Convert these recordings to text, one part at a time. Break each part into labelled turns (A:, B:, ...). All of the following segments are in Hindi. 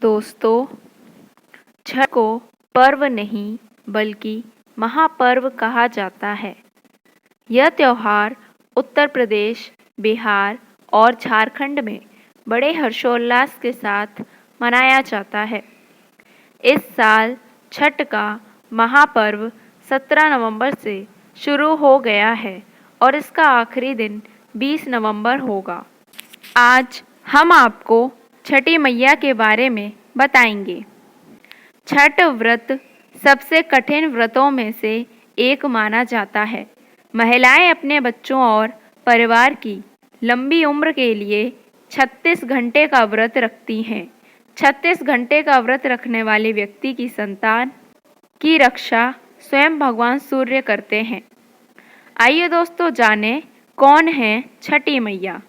A: दोस्तों, छठ को पर्व नहीं बल्कि महापर्व कहा जाता है। यह त्योहार उत्तर प्रदेश, बिहार और झारखंड में बड़े हर्षोल्लास के साथ मनाया जाता है। इस साल छठ का महापर्व 17 नवंबर से शुरू हो गया है और इसका आखिरी दिन 20 नवंबर होगा। आज हम आपको छठी मैया के बारे में बताएंगे। छठ व्रत सबसे कठिन व्रतों में से एक माना जाता है। महिलाएं अपने बच्चों और परिवार की लंबी उम्र के लिए 36 घंटे का व्रत रखती हैं। 36 घंटे का व्रत रखने वाले व्यक्ति की संतान की रक्षा स्वयं भगवान सूर्य करते हैं। आइए दोस्तों, जानें कौन है छठी मैया।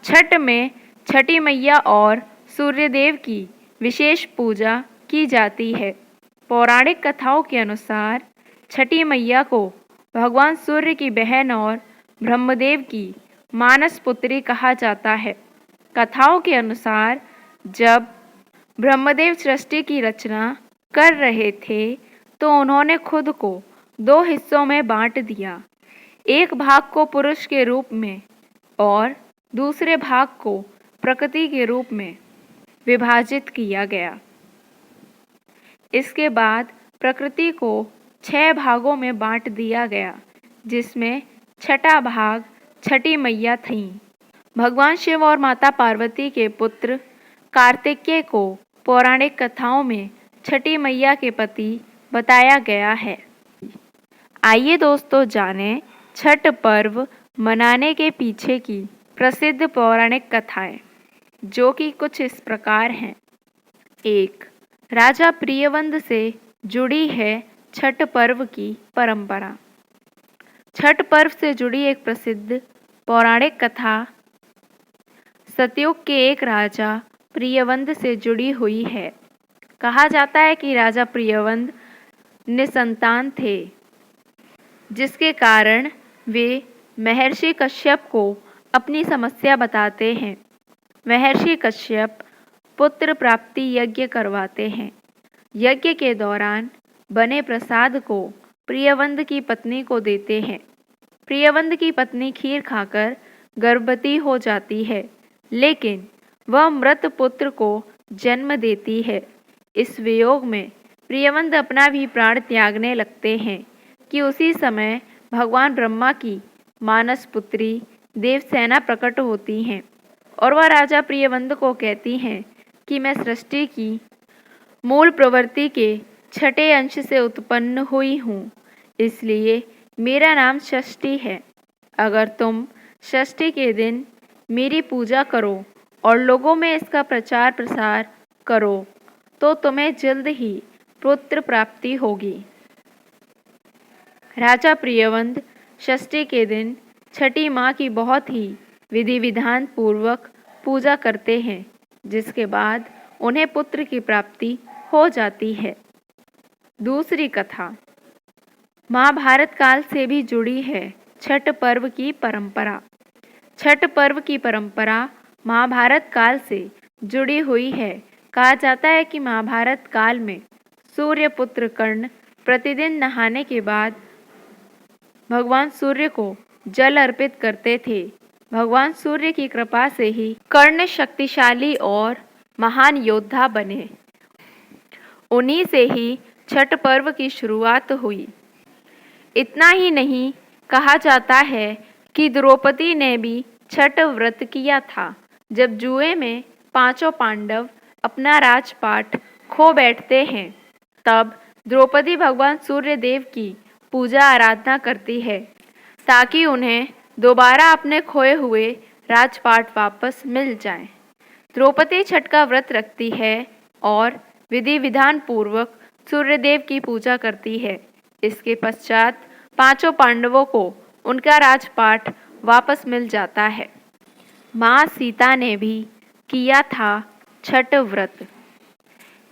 A: छठ में छठी मैया और सूर्यदेव की विशेष पूजा की जाती है। पौराणिक कथाओं के अनुसार छठी मैया को भगवान सूर्य की बहन और ब्रह्मदेव की मानस पुत्री कहा जाता है। कथाओं के अनुसार जब ब्रह्मदेव सृष्टि की रचना कर रहे थे तो उन्होंने खुद को 2 हिस्सों में बांट दिया। एक भाग को पुरुष के रूप में और दूसरे भाग को प्रकृति के रूप में विभाजित किया गया। इसके बाद प्रकृति को 6 भागों में बांट दिया गया, जिसमें छठा भाग छठी मैया थीं। भगवान शिव और माता पार्वती के पुत्र कार्तिकेय को पौराणिक कथाओं में छठी मैया के पति बताया गया है। आइए दोस्तों, जानें छठ पर्व मनाने के पीछे की प्रसिद्ध पौराणिक कथाएं, जो कि कुछ इस प्रकार हैं। 1. राजा प्रियवंद से जुड़ी है छठ पर्व की परंपरा। छठ पर्व से जुड़ी एक प्रसिद्ध पौराणिक कथा सतयुग के एक राजा प्रियवंद से जुड़ी हुई है। कहा जाता है कि राजा प्रियवंद निसंतान थे, जिसके कारण वे महर्षि कश्यप को अपनी समस्या बताते हैं। महर्षि कश्यप पुत्र प्राप्ति यज्ञ करवाते हैं। यज्ञ के दौरान बने प्रसाद को प्रियवंद की पत्नी को देते हैं। प्रियवंद की पत्नी खीर खाकर गर्भवती हो जाती है, लेकिन वह मृत पुत्र को जन्म देती है। इस वियोग में प्रियवंद अपना भी प्राण त्यागने लगते हैं कि उसी समय भगवान ब्रह्मा की मानस पुत्री देवसेना प्रकट होती हैं और वह राजा प्रियवंद को कहती हैं कि मैं सृष्टि की मूल प्रवृत्ति के छठे अंश से उत्पन्न हुई हूँ, इसलिए मेरा नाम षष्ठी है। अगर तुम षष्ठी के दिन मेरी पूजा करो और लोगों में इसका प्रचार प्रसार करो तो तुम्हें जल्द ही पुत्र प्राप्ति होगी। राजा प्रियवंद षष्ठी के दिन छठी माँ की बहुत ही विधि विधान पूर्वक पूजा करते हैं, जिसके बाद उन्हें पुत्र की प्राप्ति हो जाती है। दूसरी कथा महाभारत काल से भी जुड़ी है छठ पर्व की परंपरा। छठ पर्व की परंपरा महाभारत काल से जुड़ी हुई है। कहा जाता है कि महाभारत काल में सूर्य पुत्र कर्ण प्रतिदिन नहाने के बाद भगवान सूर्य को जल अर्पित करते थे। भगवान सूर्य की कृपा से ही कर्ण शक्तिशाली और महान योद्धा बने। उन्हीं से ही छठ पर्व की शुरुआत हुई। इतना ही नहीं, कहा जाता है कि द्रौपदी ने भी छठ व्रत किया था। जब जुए में 5 पांडव अपना राजपाट खो बैठते हैं, तब द्रौपदी भगवान सूर्य देव की पूजा आराधना करती है ताकि उन्हें दोबारा अपने खोए हुए राजपाट वापस मिल जाए। द्रौपदी छठ का व्रत रखती है और विधि विधान पूर्वक सूर्यदेव की पूजा करती है। इसके पश्चात 5 पांडवों को उनका राजपाट वापस मिल जाता है। माँ सीता ने भी किया था छठ व्रत।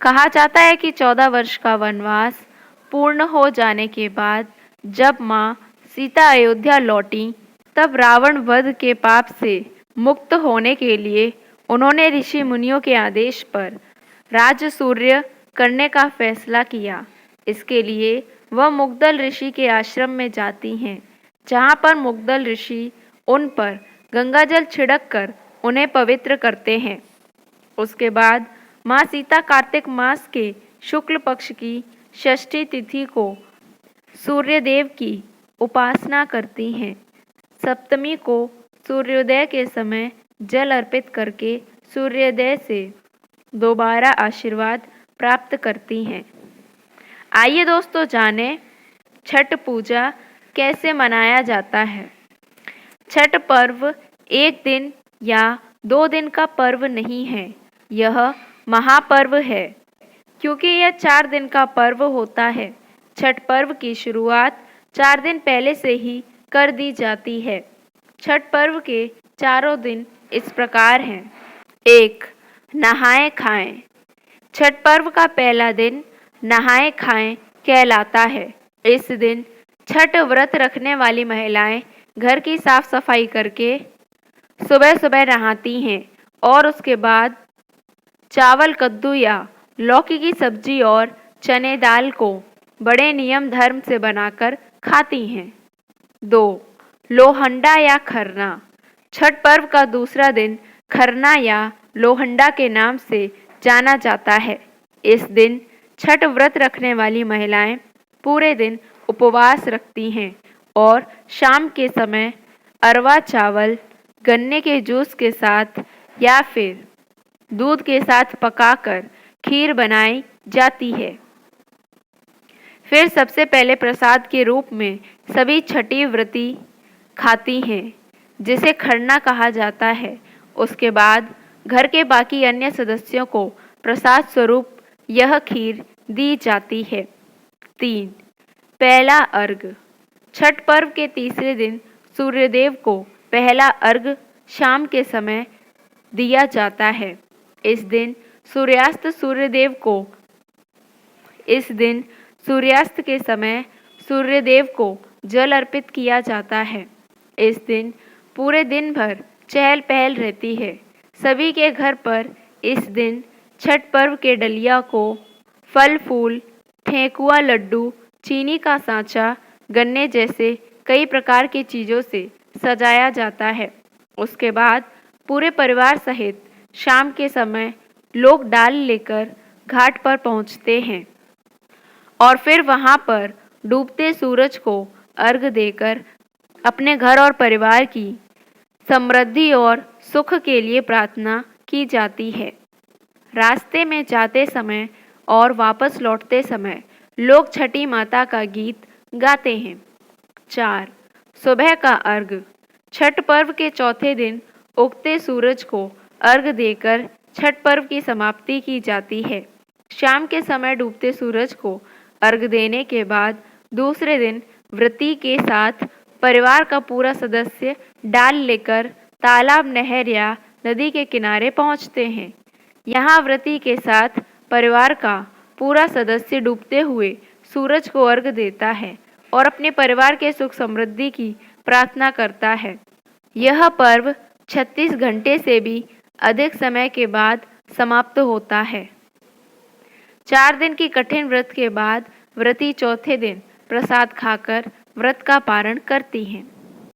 A: कहा जाता है कि 14 वर्ष का वनवास पूर्ण हो जाने के बाद जब माँ सीता अयोध्या लौटी, तब रावण वध के पाप से मुक्त होने के लिए उन्होंने ऋषि मुनियों के आदेश पर राजसूय करने का फैसला किया। इसके लिए वह मुग्दल ऋषि के आश्रम में जाती हैं, जहाँ पर मुग्दल ऋषि उन पर गंगाजल छिड़क कर उन्हें पवित्र करते हैं। उसके बाद माँ सीता कार्तिक मास के शुक्ल पक्ष की षष्ठी तिथि को सूर्यदेव की उपासना करती हैं। सप्तमी को सूर्योदय के समय जल अर्पित करके सूर्योदय से दोबारा आशीर्वाद प्राप्त करती हैं। आइए दोस्तों जानें छठ पूजा कैसे मनाया जाता है। छठ पर्व एक दिन या 2 दिन का पर्व नहीं है, यह महापर्व है। क्योंकि यह 4 दिन का पर्व होता है, छठ पर्व की शुरुआत 4 दिन पहले से ही कर दी जाती है। छठ पर्व के चारों दिन इस प्रकार हैं। 1. नहाएं खाएं। छठ पर्व का पहला दिन नहाएं खाएं कहलाता है। इस दिन छठ व्रत रखने वाली महिलाएं घर की साफ सफाई करके सुबह सुबह नहाती हैं और उसके बाद चावल, कद्दू या लौकी की सब्जी और चने दाल को बड़े नियम धर्म से बनाकर खाती हैं। 2. लोहंडा या खरना। छठ पर्व का दूसरा दिन खरना या लोहंडा के नाम से जाना जाता है। इस दिन छठ व्रत रखने वाली महिलाएं पूरे दिन उपवास रखती हैं और शाम के समय अरवा चावल गन्ने के जूस के साथ या फिर दूध के साथ पकाकर खीर बनाई जाती है। फिर सबसे पहले प्रसाद के रूप में सभी छठी व्रती खाती हैं, जिसे खरना कहा जाता है। उसके बाद घर के बाकी अन्य सदस्यों को प्रसाद स्वरूप यह खीर दी जाती है। 3. पहला अर्घ। छठ पर्व के तीसरे दिन सूर्यदेव को पहला अर्घ शाम के समय दिया जाता है। इस दिन सूर्यास्त के समय सूर्यदेव को जल अर्पित किया जाता है। इस दिन पूरे दिन भर चहल पहल रहती है। सभी के घर पर इस दिन छठ पर्व के डलिया को फल फूल, ठेकुआ, लड्डू, चीनी का सांचा, गन्ने जैसे कई प्रकार की चीज़ों से सजाया जाता है। उसके बाद पूरे परिवार सहित शाम के समय लोग डाल लेकर घाट पर पहुंचते हैं और फिर वहां पर डूबते सूरज को अर्घ देकर अपने घर और परिवार की समृद्धि और सुख के लिए प्रार्थना की जाती है। रास्ते में जाते समय और वापस लौटते समय लोग छठी माता का गीत गाते हैं। 4. सुबह का अर्घ। छठ पर्व के चौथे दिन उगते सूरज को अर्घ देकर छठ पर्व की समाप्ति की जाती है। शाम के समय डूबते सूरज को अर्घ देने के बाद दूसरे दिन व्रती के साथ परिवार का पूरा सदस्य डाल लेकर तालाब, नहर या नदी के किनारे पहुंचते हैं। यहाँ व्रती के साथ परिवार का पूरा सदस्य डूबते हुए सूरज को अर्घ देता है और अपने परिवार के सुख समृद्धि की प्रार्थना करता है। यह पर्व 36 घंटे से भी अधिक समय के बाद समाप्त होता है। 4 दिन की कठिन व्रत के बाद व्रती चौथे दिन प्रसाद खाकर व्रत का पारण करती हैं।